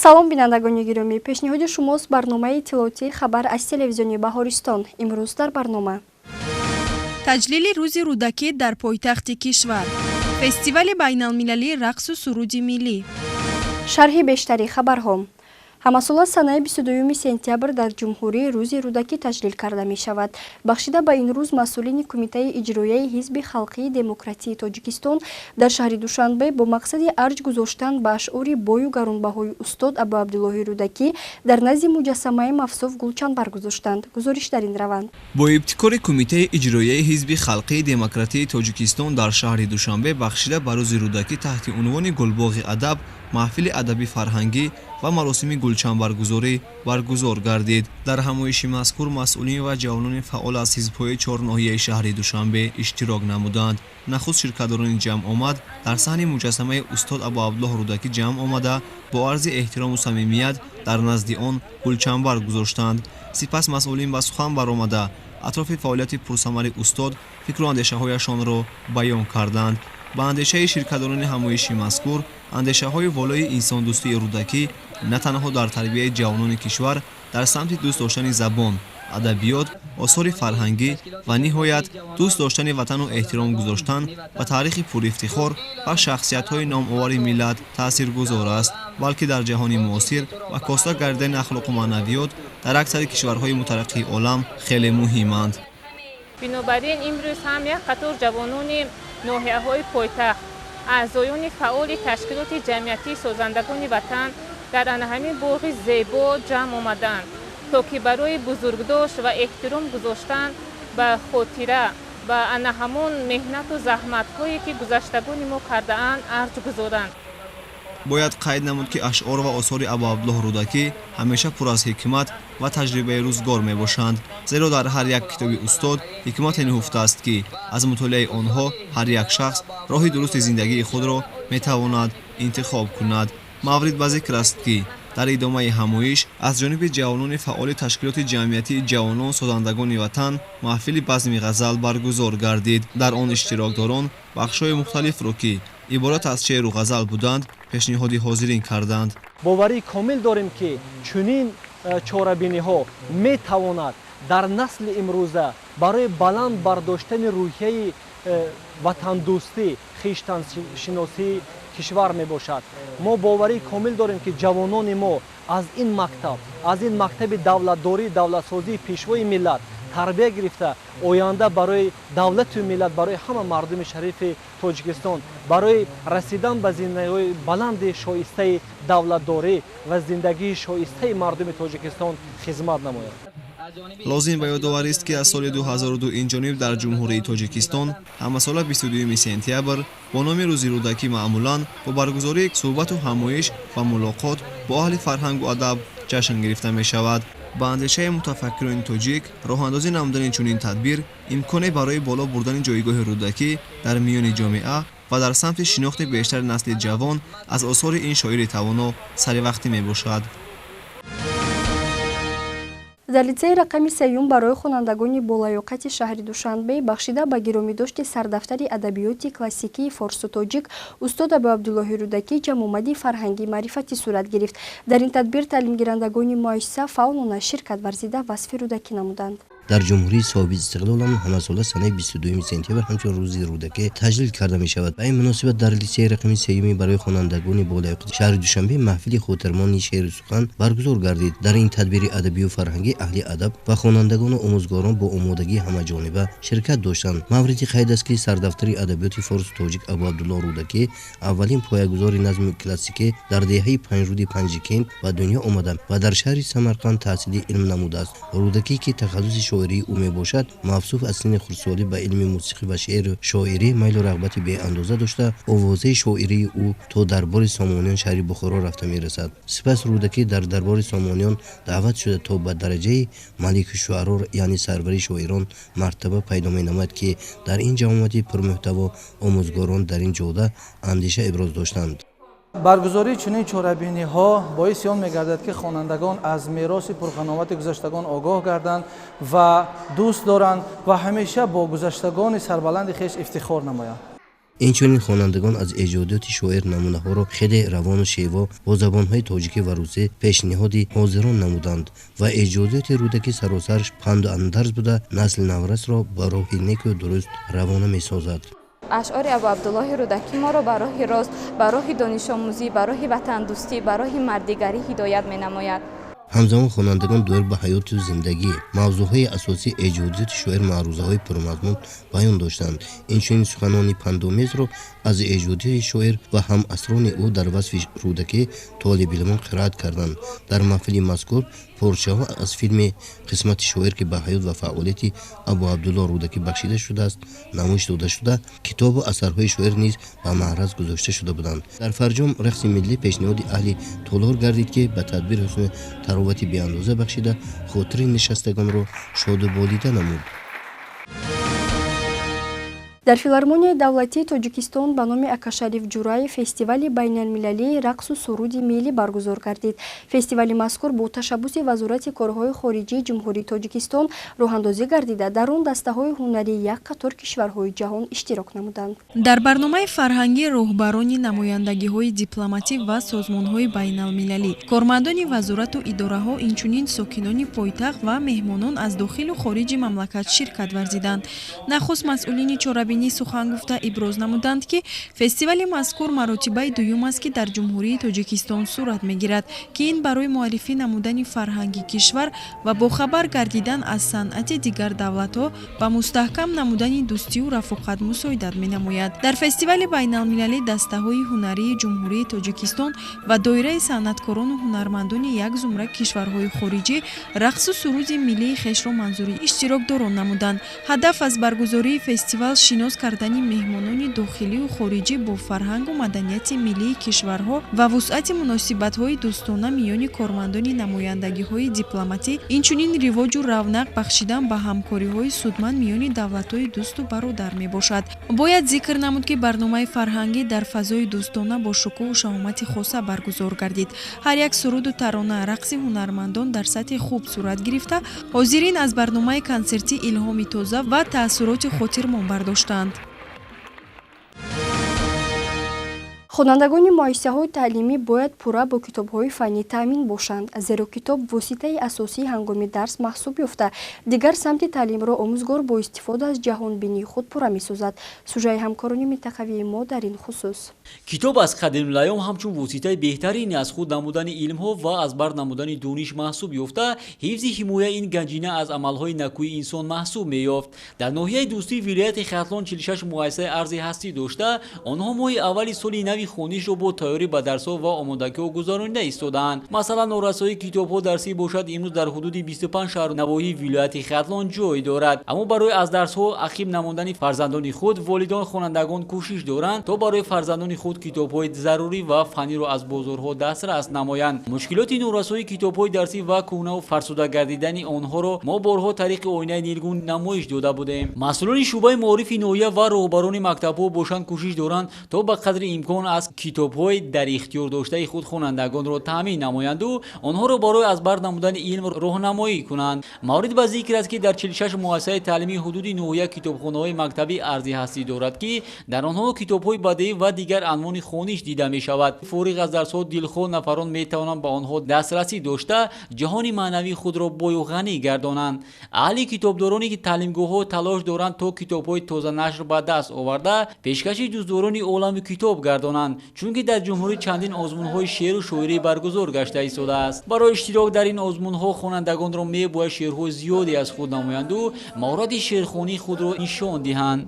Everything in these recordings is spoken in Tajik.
салом бинандагони гиромӣ, пешниҳоди шумост барномаи иттилоотии хабар аз телевизиони Баҳористон. Имрӯз дар барнома таҷлили рӯзи рӯдакӣ дар пойтахти кишвар, фестивали байналмилалии рақсу суруди миллӣ. шарҳи бештари хабарҳо. ҳамасола санаи 22 сентябр дар ҷумҳурӣ рӯзи рӯдакӣ таҷлил карда мешавад. Бахшида ба ин рӯз масъулини кумитаи иҷроияи ҳизби халқии демократии Тоҷикистон дар шаҳри Душанбе бо мақсади арҷ гузоштан ба ашъори бою гаронбаҳои устод Абу Абдуллоҳи Рӯдакӣ дар назди муҷассамаи Мавсуф гулчанд баргузоштанд. Гузориш дар ин раванд. бо ибтикори кумитаи иҷроияи ҳизби халқии демократии Тоҷикистон дар шаҳри Душанбе бахшида ба рӯзи рӯдакӣ таҳти унвони Гулбоғи адаб маҳфили адаби фарҳангӣ ва маросими гулчанбаргузорӣ баргузор гардид. Дар ҳамоиши мазкур масъулин ва ҷавонони фаъол аз ҳизбҳои чор ноҳияи шаҳри Душанбе иштирок намуданд. нахуст ширкатдорони ҷамъомад дар саҳни муҷассамаи устод Абу Абдуллоҳ Рӯдакӣ ҷамъ омада бо арзи эҳтирому самимият дар назди он гулчанбар гузоштанд. сипас масъулин ба сухан баромада атрофи фаъолияти пурсамари устод фикру андешаҳояшонро баён карданд. ба андешаи ширкатдорони ҳамоиши мазкур андешаҳои волои инсондӯстии Рӯдакӣ на танҳо дар тарбияи ҷавонони кишвар дар самти дӯст доштани забон, адабиёт, осори фарҳангӣ ва ниҳоят дӯст доштани ватану эҳтиром гузоштан ба таърихи пурифтихор ва шахсиятҳои номовари миллат таъсиргузор аст, балки дар ҷаҳони муосир ва коста гардидани ахлоқу маънавиёт дар аксари кишварҳои мутараққии олам хеле муҳиманд. бинобар ин имрӯз ҳам як қатор ҷавонони ноҳияҳои пойтахт, аъзоёни фаъоли ташкилоти ҷамъиятии созандагони ватан дар ана ҳамин боғи зебо ҷамъ омаданд, то ки барои бузургдошт ва эҳтиром гузоштан ба хотира ба ана ҳамон меҳнату заҳматҳое ки гузаштагони мо кардаанд арҷ гузоранд. бояд қайд намуд ки ашъор ва осори Абу Абдуллоҳ Рӯдакӣ ҳамеша пур аз ҳикмат ва таҷрибаи рӯзгор мебошанд, зеро дар ҳар як китоби устод ҳикмате нуҳуфтааст ки аз мутолиаи онҳо ҳар як шахс роҳи дурусти зиндагии худро метавонад интихоб кунад. маврид ба зикр аст ки дар идомаи ҳамоиш аз ҷониби ҷавонони фаъоли ташкилоти ҷамъиятии ҷавонон созандагони ватан маҳфили базми ғазал баргузор гардид. дар он иштирокдорон бахшҳои мухталифро ки иборат аз шеъру ғазал буданд пешниҳоди ҳозирин карданд. боварии комил дорем ки чунин чорабиниҳо метавонад дар насли имрӯза барои баланд бардоштани рӯҳияи ватандӯстӣ хиштаншиносии кишвар мебошад. мо боварии комил дорем ки ҷавонони мо аз ин мактаби давлатдорӣ давлатсозии пешвои миллат тарбия гирифта оянда барои давлату миллат, барои ҳама мардуми шарифи Тоҷикистон, барои расидан ба зиндагиҳои баланди шоистаи давлатдорӣ ва зиндагии шоистаи мардуми Тоҷикистон хизмат намояд. лозим ба ёдоварист ки аз соли 2002 инҷониб дар ҷумҳурии Тоҷикистон ҳамасола 22 сентябр бо номи рӯзи рӯдакӣ маъмулан бо баргузории суҳбату ҳамоиш ва мулоқот бо аҳли фарҳангу адаб ҷашн гирифта мешавад. ба андешаи мутафаккирони тоҷик роҳандозӣ намудани чунин тадбир имконе барои боло бурдани ҷойгоҳи Рӯдакӣ дар миёни ҷомеа ва дар самти шинохти бештари насли ҷавон аз осори ин шоири тавоно саривақтӣ мебошад. дар литсеи рақами сеюм барои хонандагони болаёқати шаҳри Душанбе бахшида ба гиромидошти сардафтари адабиёти классикии форсу тоҷик устод Абу Абдуллоҳи Рӯдакӣ ҷамъомади фарҳангӣ маърифатӣ сурат гирифт. дар ин тадбир таълимгирандагони муассиса фаъолона ширкат варзида васфи Рӯдакӣ намуданд. дар ҷумҳурии соҳиби истиқлол ҳамасола санаи 22 сентябр ҳамчун рӯзи рӯдакӣ таҷлил карда мешавад. ба ин муносибат дар литсеи рақами сеюми барои хонандагони болаёқати шаҳри Душанбе маҳфили хотирмони шеъру сухан баргузор гардид. дар ин тадбири адабию фарҳангӣ аҳли адаб ва хонандагону омӯзгорон бо омодагии ҳамаҷониба ширкат доштанд. мавриди қайд аст ки сардафтари адабиёти форсу тоҷик Абу Абдуллоҳ Рӯдакӣ аввалин поягузори назми классикӣ дар деҳаи панҷрӯди Панҷикент ба дунё омада ва дар шаҳри Самарқанд таҳсили илм намудааст. Рӯдакӣ ки тахассуси шоирии ӯ мебошад, Мавсуф аз синни хурдсолӣ ба илми мусиқӣ ва шеъру шоирӣ майлу рағбати беандоза дошта, овозаи шоирии ӯ то дарбори Сомониён шаҳри Бухоро рафта мерасад. сипас Рӯдакӣ дар дарбори Сомониён даъват шуда то ба дараҷаи маликушуъаро яъне сарвари шоирон мартаба пайдо менамояд ки дар ин ҷамъомати пурмуҳтаво омӯзгорон дар ин ҷода андеша иброз доштанд. баргузории чунин чорабиниҳо боиси он мегардад ки хонандагон аз мероси пурғановати гузаштагон огоҳ гарданд ва дӯст доранд ва ҳамеша бо гузаштагони сарбаланди хеш ифтихор намоянд. инчунин хонандагон аз эҷодиёти шоир намунаҳоро хеле равону шево бо забонҳои тоҷикӣ ва русӣ пешниҳоди ҳозирон намуданд ва эҷодиёти рӯдаки саросарш панду андарз буда насли наврасро ба роҳи неку дуруст равона месозад. اشعار ابو عبدالله رودکی ما را به راه راست، به راه دانش آموزی، به راه وطن دوستی، به راه مردگری هدایت می‌نماید. ҳамзамон хонандагон дур ба ҳаёту зиндагӣ мавзӯъҳои асосии эҷодиёти шоир маърузаҳои пурмазмун баён доштанд. инчунин суханони пандомезро аз эҷодиёти шоир ва ҳамасрони ӯ дар васфи рӯдакӣ толибилмон қироат карданд. дар маҳфили мазкур порчаҳо аз филми қисмати шоир ки ба ҳаёт ва фаъолияти абу абдулло рӯдакӣ бахшида шудааст намоиш дода шуда китобу асарҳои шоир низ ба маъраз гузошта шуда буданд. дар фарҷом рақси миллӣ пешниҳоди аҳли толор гардид ки ба тадбир ҳусни таровати беандоза бахшида хотири нишастагонро шоду болида намуд. дар филармонияи давлатии тоҷикистон ба номи Акашариф Ҷурай фестивали байналмилалии рақсу суруди миллӣ баргузор гардид. Фестивали мазкур бо ташаббуси Вазорати корҳои хориҷии Ҷумҳурии Тоҷикистон роҳандозӣ гардида, дар он дастаҳои ҳунарии як қатор кишварҳои ҷаҳон иштирок намуданд. дар барномаи фарҳангӣ роҳбарони намояндагиҳои дипломатӣ ва созмонҳои байналмилалӣ, кормандони вазорату идораҳо, инчунин сокинони пойтахт ва меҳмонон аз дохилу хориҷи мамлакат ширкат варзиданд. Нахуст масъулини чорабинӣ сухан гуфта иброз намуданд ки фестивали мазкур маротибаи дуюм аст ки дар Ҷумҳурии Тоҷикистон сурат мегирад, ки ин барои муаррифӣ намудани фарҳанги кишвар ва бохабар гардидан аз санъати дигар давлатҳо ба мустаҳкам намудани дӯстию рафоқат мусоидат менамояд. дар фестивали байналмилалӣ дастаҳои ҳунарии Ҷумҳурии Тоҷикистон ва доираи санъаткорону ҳунармандони як зумра кишварҳои хориҷӣ рақсу суруди миллии хешро манзури иштирокдорон намуданд. ҳадаф аз баргузории фестивал шинос кардани меҳмонони дохилию хориҷӣ бо фарҳангу маданияти миллии кишварҳо ва вусъати муносибатҳои дӯстона миёни кормандони намояндагиҳои дипломатӣ, инчунин ривоҷу равнақ бахшидан ба ҳамкориҳои судманд миёни давлатҳои дӯсту бародар мебошад. бояд зикр намуд ки барномаи фарҳангӣ дар фазои дӯстона бо шукӯҳу шаҳомати хоса баргузор гардид. ҳар як суруду тарона, рақси ҳунармандон дар сатҳи хуб сурат гирифта, ҳозирин аз барномаи консертӣ илҳоми тоза ва таассуроти хотирмон бардоштанд. хонандагони муассисаҳои таълимӣ бояд пурра бо китобҳои фаннӣ таъмин бошанд, зеро китоб воситаи асосии ҳангоми дарс маҳсуб ёфта, дигар самти таълимро омӯзгор бо истифода аз ҷаҳонбинии худ пурра месозад. сужаи ҳамкорони минтақавии мо дар ин хусус. китоб аз қадимулайём ҳамчун воситаи беҳтарини аз худ намудани илмҳо ва аз бар намудани дониш маҳсуб ёфта, ҳифзи ҳимоя ин ганҷина аз амалҳои накӯи инсон маҳсуб меёфт. дар ноҳияи дӯстии вилояти Хатлон 46 муассисаи арзи ҳастӣ дошта, онҳо моҳи аввали соли нави хонишро бо тайёрӣ ба дарсҳо ва омодагиҳо гузаронида истоданд. масалан, норасоии китобҳо дарсӣ бошад имрӯз дар ҳудуди 25 шаҳру навоҳии вилояти Хатлон ҷой дорад. аммо барои аз дарсҳо ақиб намондани фарзандони худ, волидон хонандагон кӯшиш доранд то барои фарзандони худ китобҳои зарурӣ ва фанниро аз бозорҳо дастрас намоянд. мушкилоти норасоии китобҳои дарсӣ ва кӯҳнаву фарсуда гардидани онҳоро мо борҳо тариқи оинаи нилгун намоиш дода будем. масъулони шӯъбаи маорифи ноҳия ва роҳбарони мактабҳо бошанд кӯшиш доранд то ба қадри имкон аз китобҳои дар ихтиёр доштаи худ хонандагонро таъмин намоянду онҳоро барои аз бар намудани илм роҳнамоӣ кунанд. маврид ба зикр аст ки дар 46 муассисаи таълимӣ ҳудуди 9 китобхонаҳои мактабӣ арзи ҳастӣ дорад ки дар онҳо китобҳои бадеӣ ва дигар анвони хониш дида мешавад. фориғ аз дарсҳо дилхоҳ нафарон метавонанд ба онҳо дастрасӣ дошта ҷаҳони маънавии худро бою ғанӣ гардонанд. аҳли китобдороне ки таълимгоҳҳо талош доранд то китобҳои тозанашр ба даст оварда пешкаши дӯстдорони олами китоб гардонанд, чунки дар ҷумҳурӣ чандин озмунҳои шеъру шоирӣ баргузор гашта истодааст. барои иштирок дар ин озмунҳо хонандагонро мебояд шеърҳои зиёде аз худ намоянду маҳорати шеърхонии худро нишон диҳанд.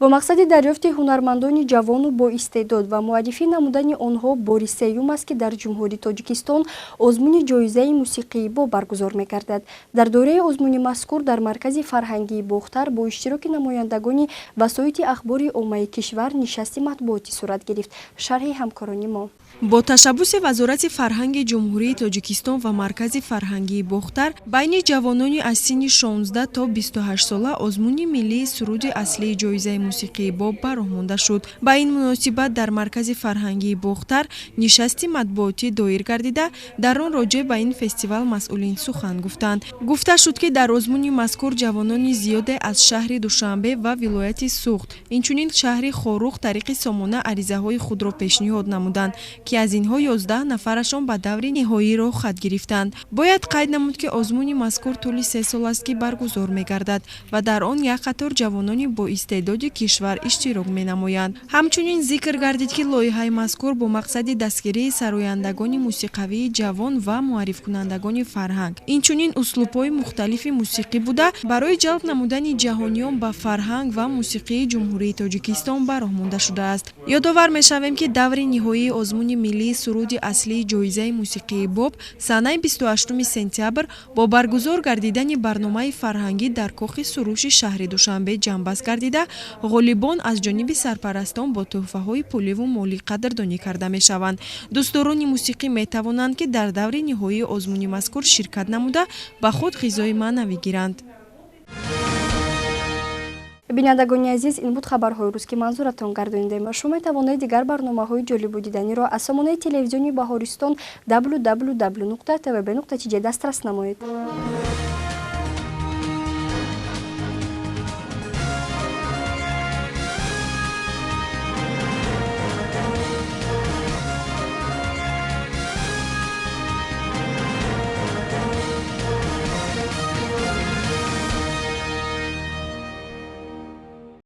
бо мақсади дарёфти ҳунармандони ҷавону боистеъдод ва муаррифӣ намудани онҳо бори сеюм аст ки дар Ҷумҳурии Тоҷикистон озмуни ҷоизаи мусиқии бо баргузор мегардад. дар дораи озмуни мазкур дар маркази фарҳангии Бохтар бо иштироки намояндагони васоити ахбори оммаи кишвар нишасти матбуотӣ сурат гирифт. шарҳи ҳамкорони мо. бо ташаббуси Вазорати фарҳанги Ҷумҳурии Тоҷикистон ва маркази фарҳангии Бохтар байни ҷавонони аз синни 16 то 28 сола озмуни миллии суруди аслии ҷоизаи мусиқии боб бароҳ монда шуд. ба ин муносибат дар маркази фарҳангии Бохтар нишасти матбуотӣ доир гардида, дар он роҷеъ ба ин фестивал масъулин сухан гуфтанд. Гуфта шуд, ки дар озмуни мазкур ҷавонони зиёде аз шаҳри Душанбе ва вилояти Суғд, инчунин шаҳри Хорух тариқи сомона аризаҳои худро пешниҳод намуданд, ки аз инҳо 11 нафарашон ба даври ниҳоиро хат гирифтанд. Бояд қайд намуд, ки озмуни мазкур тӯли 3 сол аст, ки баргузор мегардад ва дар он як қатор ҷавонони боистеъдоди кишвар иштирок менамоянд. ҳамчунин зикр гардид, ки лоиҳаи мазкур бо мақсади дастгирии сарояндагони мусиқавии ҷавон ва муаррифкунандагони фарҳанг, инчунин услубҳои мухталифи мусиқӣ буда, барои ҷалб намудани ҷаҳониён ба фарҳанг ва мусиқии ҷумҳурии Тоҷикистон бароҳ монда шудааст. Ёдовар мешавем, ки даври ниҳоии озмуни миллии суруди аслии ҷоизаи мусиқии боб санаи 28 сентябр бо баргузор гардидани барномаи фарҳангӣ дар кохи суруши шаҳри Душанбе ҷамъбаст гардида, ғолибон аз ҷониби сарпарастон бо тӯҳфаҳои пулливу молӣ қадрдонӣ карда мешаванд. Дӯстдорони мусиқӣ метавонанд, ки дар даври ниҳоии озмуни мазкур ширкат намуда ба худ ғизои маънавӣ гиранд. бинандагони азиз, ин буд хабарҳои рӯз, ки манзуратон гардонидем. Шумо метавонед дигар барномаҳои ҷолибу диданиро аз сомонаи телевизиони Баҳористон www.tvb.tj дастрас намоед.